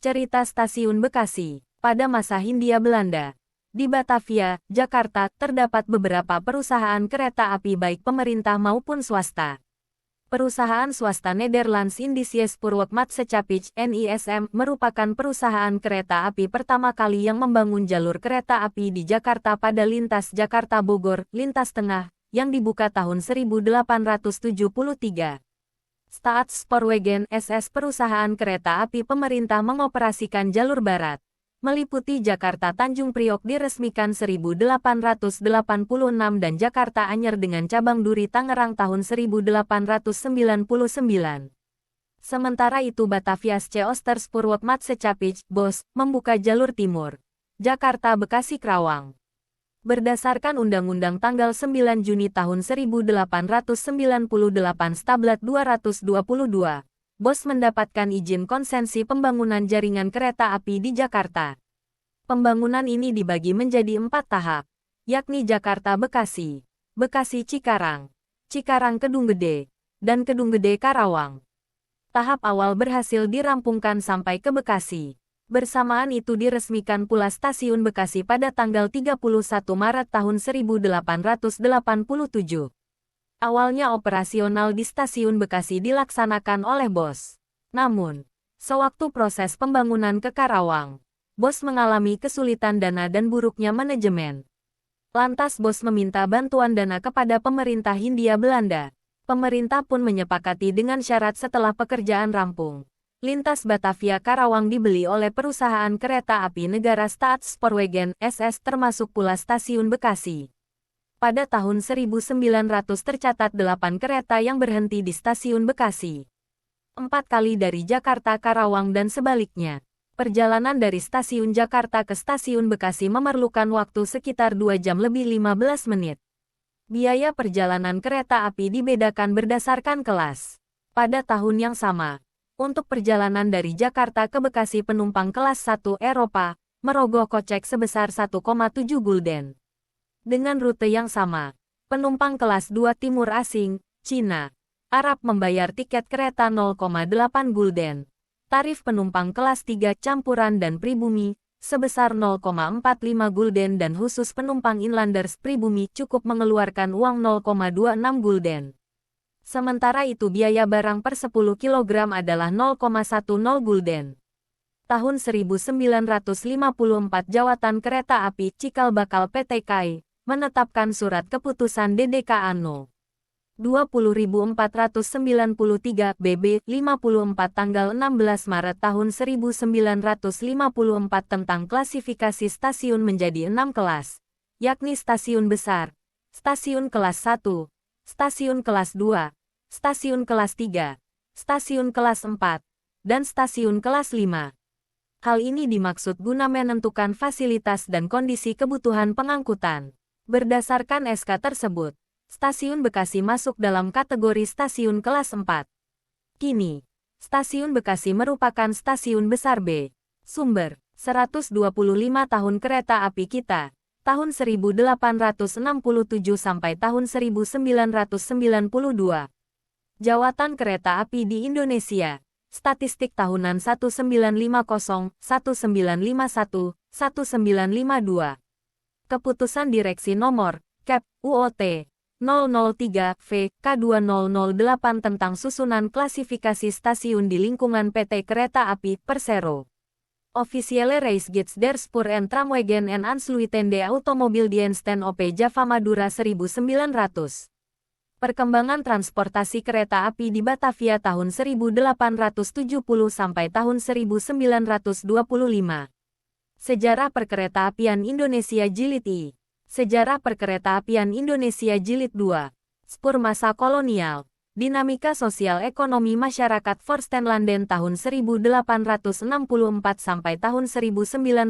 Cerita Stasiun Bekasi. Pada masa Hindia Belanda, di Batavia, Jakarta, terdapat beberapa perusahaan kereta api baik pemerintah maupun swasta. Perusahaan swasta Nederlands Indische Spoorwegmaatschappij (NISM) merupakan perusahaan kereta api pertama kali yang membangun jalur kereta api di Jakarta pada lintas Jakarta-Bogor, lintas tengah, yang dibuka tahun 1873. Staatsspoorwegen SS perusahaan kereta api pemerintah mengoperasikan jalur barat, meliputi Jakarta Tanjung Priok diresmikan 1886 dan Jakarta Anyer dengan cabang Duri Tangerang tahun 1899. Sementara itu Bataviasche Oosterspoorwegmaatschappij, BOS, membuka jalur timur, Jakarta Bekasi Karawang. Berdasarkan Undang-Undang tanggal 9 Juni tahun 1898 Stablat 222, BOS mendapatkan izin konsensi pembangunan jaringan kereta api di Jakarta. Pembangunan ini dibagi menjadi 4 tahap, yakni Jakarta-Bekasi, Bekasi-Cikarang, Cikarang-Kedung Gede, dan Kedung Gede Karawang. Tahap awal berhasil dirampungkan sampai ke Bekasi. Bersamaan itu diresmikan pula Stasiun Bekasi pada tanggal 31 Maret tahun 1887. Awalnya operasional di Stasiun Bekasi dilaksanakan oleh BOS. Namun, sewaktu proses pembangunan ke Karawang, BOS mengalami kesulitan dana dan buruknya manajemen. Lantas BOS meminta bantuan dana kepada pemerintah Hindia Belanda. Pemerintah pun menyepakati dengan syarat setelah pekerjaan rampung, lintas Batavia Karawang dibeli oleh perusahaan kereta api negara Staatsspoorwegen SS termasuk pula Stasiun Bekasi. Pada tahun 1900 tercatat 8 kereta yang berhenti di Stasiun Bekasi. 4 kali dari Jakarta Karawang dan sebaliknya. Perjalanan dari Stasiun Jakarta ke Stasiun Bekasi memerlukan waktu sekitar 2 jam lebih 15 menit. Biaya perjalanan kereta api dibedakan berdasarkan kelas. Pada tahun yang sama, untuk perjalanan dari Jakarta ke Bekasi penumpang kelas 1 Eropa, merogoh kocek sebesar 1,7 gulden. Dengan rute yang sama, penumpang kelas 2 Timur Asing, Cina, Arab membayar tiket kereta 0,8 gulden. Tarif penumpang kelas 3 campuran dan pribumi, sebesar 0,45 gulden dan khusus penumpang inlanders pribumi cukup mengeluarkan uang 0,26 gulden. Sementara itu biaya barang per 10 kg adalah 0,10 gulden. Tahun 1954 Jawatan Kereta Api Cikal Bakal PT KAI menetapkan surat keputusan DDK No. 20.493 BB 54 tanggal 16 Maret tahun 1954 tentang klasifikasi stasiun menjadi 6 kelas, yakni stasiun besar, stasiun kelas 1, stasiun kelas 2, stasiun kelas 3, stasiun kelas 4, dan stasiun kelas 5. Hal ini dimaksud guna menentukan fasilitas dan kondisi kebutuhan pengangkutan. Berdasarkan SK tersebut, Stasiun Bekasi masuk dalam kategori stasiun kelas 4. Kini, Stasiun Bekasi merupakan stasiun besar B. Sumber, 125 tahun kereta api kita, tahun 1867 sampai tahun 1992. Jawatan Kereta Api di Indonesia, Statistik Tahunan 1950, 1951, 1952. Keputusan Direksi Nomor, Kep, UOT, 003, VK2008 tentang susunan klasifikasi stasiun di lingkungan PT Kereta Api, Persero. Officiële Reisgids der Spoor- en Tramwegen en Aansluitende Automobieldiensten op Java Madura 1900. Perkembangan transportasi kereta api di Batavia tahun 1870 sampai tahun 1925. Sejarah Perkeretaapian Indonesia Jilid I. Sejarah Perkeretaapian Indonesia Jilid 2. Spur masa kolonial. Dinamika sosial ekonomi masyarakat Forstenlanden tahun 1864 sampai tahun 1900.